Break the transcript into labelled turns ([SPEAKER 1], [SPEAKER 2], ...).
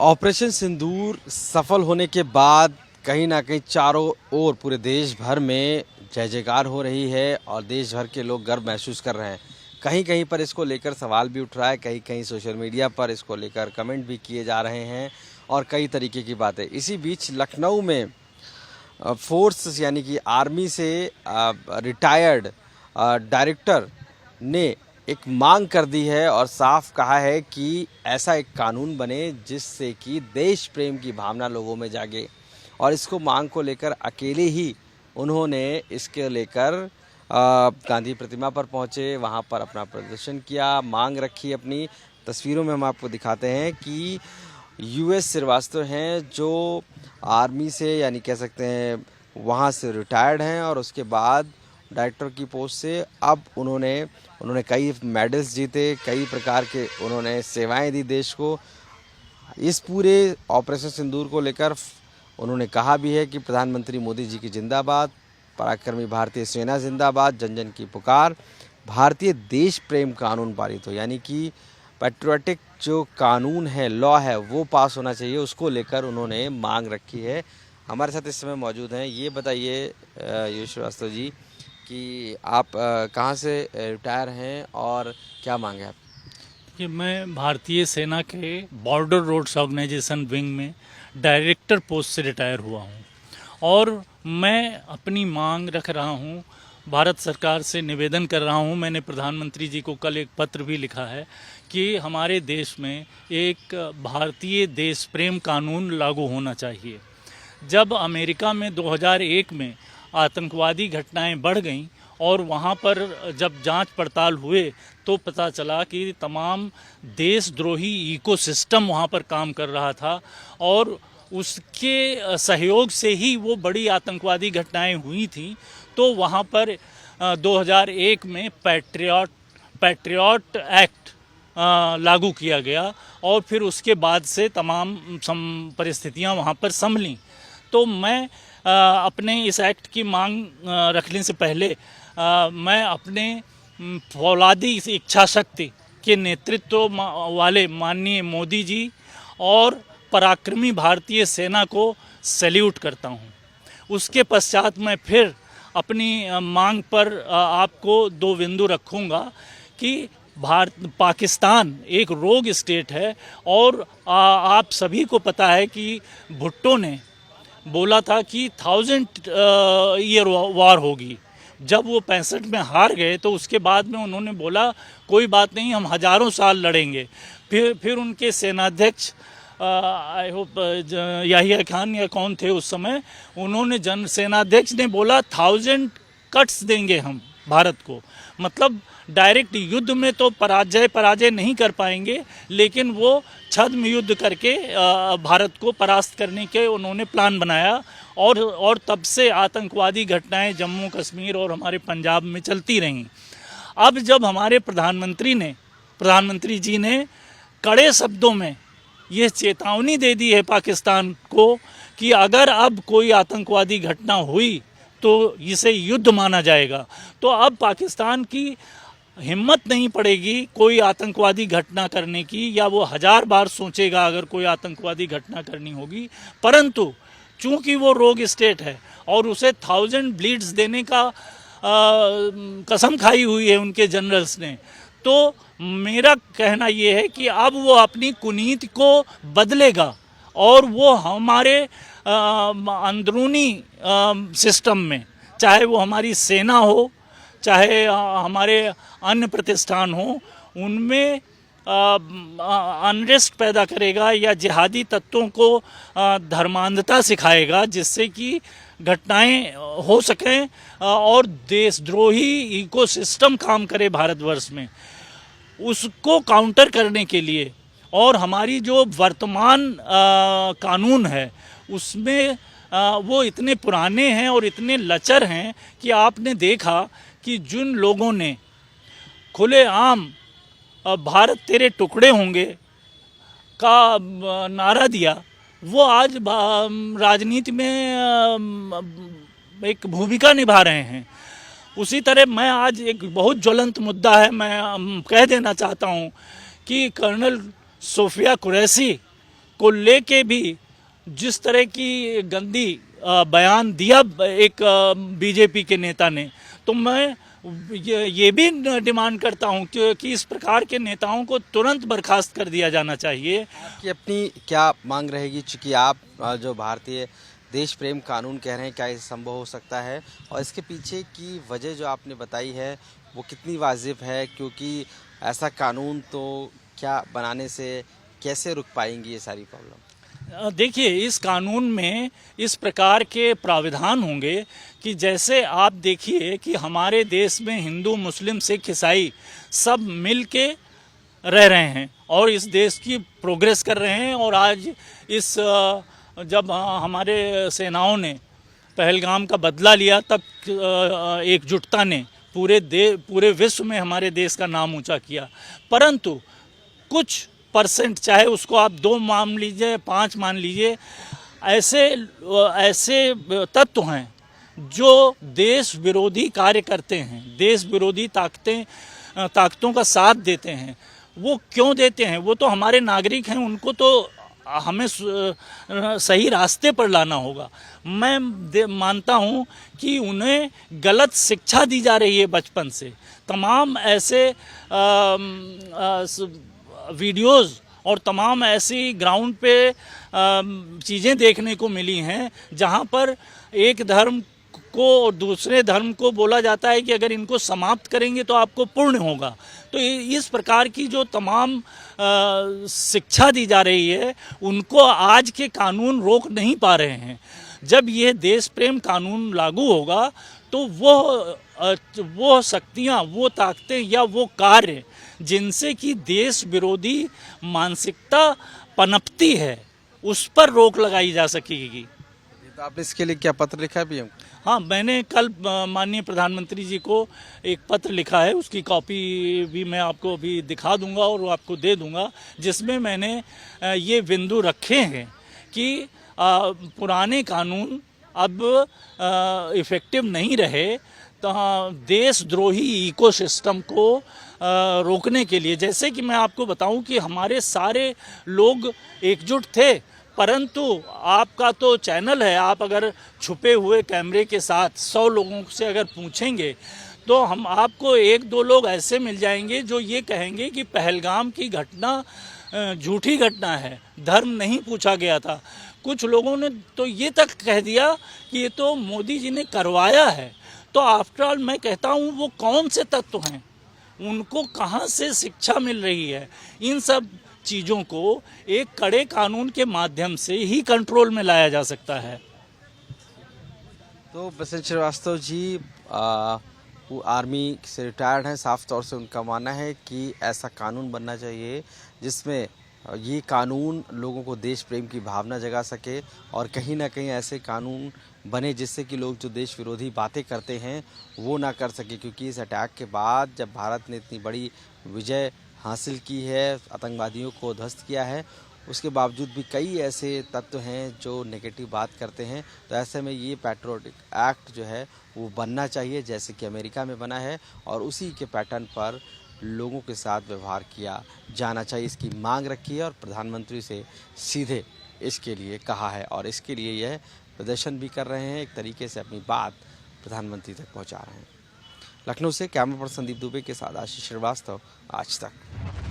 [SPEAKER 1] Operation सिंदूर सफल होने के बाद कहीं ना कहीं चारों ओर पूरे देश भर में जय जयकार हो रही है और देश भर के लोग गर्व महसूस कर रहे हैं। कहीं कहीं पर इसको लेकर सवाल भी उठ रहा है, कहीं कहीं सोशल मीडिया पर इसको लेकर कमेंट भी किए जा रहे हैं और कई तरीके की बातें। इसी बीच लखनऊ में फोर्स यानी कि आर्मी से रिटायर्ड डायरेक्टर ने एक मांग कर दी है और साफ कहा है कि ऐसा एक कानून बने जिससे कि देश प्रेम की भावना लोगों में जागे। और इसको मांग को लेकर अकेले ही उन्होंने इसके लेकर गांधी प्रतिमा पर पहुंचे, वहां पर अपना प्रदर्शन किया, मांग रखी अपनी। तस्वीरों में हम आपको दिखाते हैं कि यूएस श्रीवास्तव हैं जो आर्मी से यानी कह सकते हैं वहाँ से रिटायर्ड हैं और उसके बाद डायरेक्टर की पोस्ट से अब उन्होंने कई मेडल्स जीते, कई प्रकार के उन्होंने सेवाएं दी देश को। इस पूरे ऑपरेशन सिंदूर को लेकर उन्होंने कहा भी है कि प्रधानमंत्री मोदी जी की जिंदाबाद, पराक्रमी भारतीय सेना जिंदाबाद, जन जन की पुकार, भारतीय देश प्रेम कानून पारित हो, यानी कि पैट्रियोटिक जो कानून है, लॉ है, वो पास होना चाहिए। उसको लेकर उन्होंने मांग रखी है। हमारे साथ इस समय मौजूद हैं। ये बताइए युष श्रीवास्तव जी कि आप कहाँ से रिटायर हैं और क्या मांग है आप?
[SPEAKER 2] कि मैं भारतीय सेना के बॉर्डर रोड्स ऑर्गेनाइजेशन विंग में डायरेक्टर पोस्ट से रिटायर हुआ हूँ और मैं अपनी मांग रख रहा हूँ, भारत सरकार से निवेदन कर रहा हूँ। मैंने प्रधानमंत्री जी को कल एक पत्र भी लिखा है कि हमारे देश में एक भारतीय देश प्रेम कानून लागू होना चाहिए। जब अमेरिका में 2001 में आतंकवादी घटनाएं बढ़ गईं और वहाँ पर जब जांच पड़ताल हुए तो पता चला कि तमाम देशद्रोही इकोसिस्टम वहाँ पर काम कर रहा था और उसके सहयोग से ही वो बड़ी आतंकवादी घटनाएं हुई थी। तो वहाँ पर 2001 में पैट्रियट एक्ट लागू किया गया और फिर उसके बाद से तमाम परिस्थितियाँ वहाँ पर संभलीं। तो मैं अपने इस एक्ट की मांग रखने से पहले मैं अपने फौलादी इच्छा शक्ति के नेतृत्व वाले माननीय मोदी जी और पराक्रमी भारतीय सेना को सैल्यूट करता हूं। उसके पश्चात मैं फिर अपनी मांग पर आपको दो बिंदु रखूंगा कि पाकिस्तान एक रोग स्टेट है और आप सभी को पता है कि भुट्टो ने बोला था कि 1000 ईयर वॉर होगी। जब वो 65 में हार गए तो उसके बाद में उन्होंने बोला कोई बात नहीं, हम हजारों साल लड़ेंगे। फिर उनके सेनाध्यक्ष आई होप याहिया खान या कौन थे उस समय, उन्होंने सेनाध्यक्ष ने बोला 1000 कट्स देंगे हम भारत को। मतलब डायरेक्ट युद्ध में तो पराजय नहीं कर पाएंगे, लेकिन वो छद्म युद्ध करके भारत को परास्त करने के उन्होंने प्लान बनाया और तब से आतंकवादी घटनाएं जम्मू कश्मीर और हमारे पंजाब में चलती रहीं। अब जब हमारे प्रधानमंत्री जी ने कड़े शब्दों में ये चेतावनी दे दी है पाकिस्तान को कि अगर अब कोई आतंकवादी घटना हुई तो इसे युद्ध माना जाएगा, तो अब पाकिस्तान की हिम्मत नहीं पड़ेगी कोई आतंकवादी घटना करने की, या वो 1000 बार सोचेगा अगर कोई आतंकवादी घटना करनी होगी। परंतु चूंकि वो रोग स्टेट है और उसे 1000 ब्लीड्स देने का कसम खाई हुई है उनके जनरल्स ने, तो मेरा कहना ये है कि अब वो अपनी कुनीति को बदलेगा और वो हमारे अंदरूनी सिस्टम में, चाहे वो हमारी सेना हो, चाहे हमारे अन्य प्रतिष्ठान हो, उनमें अनरेस्ट पैदा करेगा या जिहादी तत्वों को धर्मांधता सिखाएगा, जिससे कि घटनाएं हो सकें और देशद्रोही इकोसिस्टम काम करे भारतवर्ष में। उसको काउंटर करने के लिए और हमारी जो वर्तमान कानून है उसमें वो इतने पुराने हैं और इतने लचर हैं कि आपने देखा कि जिन लोगों ने खुलेआम भारत तेरे टुकड़े होंगे का नारा दिया, वो आज राजनीति में एक भूमिका निभा रहे हैं। उसी तरह मैं आज एक बहुत ज्वलंत मुद्दा है, मैं कह देना चाहता हूँ कि कर्नल सोफिया कुरैशी को लेके भी जिस तरह की गंदी बयान दिया एक बीजेपी के नेता ने, तो मैं ये भी डिमांड करता हूं कि इस प्रकार के नेताओं को तुरंत बर्खास्त कर दिया जाना चाहिए।
[SPEAKER 1] कि अपनी क्या मांग रहेगी, चूँकि आप जो भारतीय देश प्रेम कानून कह रहे हैं, क्या ये संभव हो सकता है और इसके पीछे की वजह जो आपने बताई है वो कितनी वाजिब है, क्योंकि ऐसा कानून तो क्या बनाने से कैसे रुक पाएंगी ये सारी प्रॉब्लम?
[SPEAKER 2] देखिए, इस कानून में इस प्रकार के प्राविधान होंगे कि जैसे आप देखिए कि हमारे देश में हिंदू, मुस्लिम, सिख, ईसाई सब मिल के रह रहे हैं और इस देश की प्रोग्रेस कर रहे हैं। और आज इस जब हमारे सेनाओं ने पहलगाम का बदला लिया, तब एकजुटता ने पूरे विश्व में हमारे देश का नाम ऊंचा किया। परंतु कुछ परसेंट, चाहे उसको आप 2 मान लीजिए, 5 मान लीजिए, ऐसे तत्व हैं जो देश विरोधी कार्य करते हैं, देश विरोधी ताकतों का साथ देते हैं। वो क्यों देते हैं? वो तो हमारे नागरिक हैं, उनको तो हमें सही रास्ते पर लाना होगा। मैं मानता हूं कि उन्हें गलत शिक्षा दी जा रही है बचपन से। तमाम ऐसे वीडियोज़ और तमाम ऐसी ग्राउंड पे चीज़ें देखने को मिली हैं जहां पर एक धर्म को और दूसरे धर्म को बोला जाता है कि अगर इनको समाप्त करेंगे तो आपको पुण्य होगा। तो इस प्रकार की जो तमाम शिक्षा दी जा रही है, उनको आज के कानून रोक नहीं पा रहे हैं। जब ये देश प्रेम कानून लागू होगा तो वो शक्तियाँ, वो ताकतें या वो कार्य जिनसे कि देश विरोधी मानसिकता पनपती है, उस पर रोक लगाई जा सकेगी।
[SPEAKER 1] तो आपने इसके लिए क्या पत्र लिखा है पीएम?
[SPEAKER 2] हाँ, मैंने कल माननीय प्रधानमंत्री जी को एक पत्र लिखा है, उसकी कॉपी भी मैं आपको अभी दिखा दूंगा और आपको दे दूंगा, जिसमें मैंने ये बिंदु रखे हैं कि पुराने कानून अब इफ़ेक्टिव नहीं रहे, तो देशद्रोही इकोसिस्टम को रोकने के लिए, जैसे कि मैं आपको बताऊं कि हमारे सारे लोग एकजुट थे, परंतु आपका तो चैनल है, आप अगर छुपे हुए कैमरे के साथ 100 लोगों से अगर पूछेंगे तो हम आपको 1-2 लोग ऐसे मिल जाएंगे जो ये कहेंगे कि पहलगाम की घटना झूठी घटना है, धर्म नहीं पूछा गया था। कुछ लोगों ने तो ये तक कह दिया कि ये तो मोदी जी ने करवाया है। तो आफ्टर ऑल मैं कहता हूँ, वो कौन से तत्व हैं, उनको कहाँ से शिक्षा मिल रही है? इन सब चीज़ों को एक कड़े कानून के माध्यम से ही कंट्रोल में लाया जा सकता है।
[SPEAKER 1] तो बसंत श्रीवास्तव जी वो आर्मी से रिटायर्ड हैं, साफ तौर से उनका मानना है कि ऐसा कानून बनना चाहिए जिसमें ये कानून लोगों को देश प्रेम की भावना जगा सके और कहीं ना कहीं ऐसे कानून बने जिससे कि लोग जो देश विरोधी बातें करते हैं वो ना कर सके। क्योंकि इस अटैक के बाद जब भारत ने इतनी बड़ी विजय हासिल की है, आतंकवादियों को ध्वस्त किया है, उसके बावजूद भी कई ऐसे तत्व हैं जो नेगेटिव बात करते हैं। तो ऐसे में ये पैट्रियोटिक एक्ट जो है वो बनना चाहिए जैसे कि अमेरिका में बना है और उसी के पैटर्न पर लोगों के साथ व्यवहार किया जाना चाहिए। इसकी मांग रखी है और प्रधानमंत्री से सीधे इसके लिए कहा है और इसके लिए यह प्रदर्शन भी कर रहे हैं, एक तरीके से अपनी बात प्रधानमंत्री तक पहुंचा रहे हैं। लखनऊ से कैमरा पर्सन संदीप दुबे के साथ आशीष श्रीवास्तव, आज तक।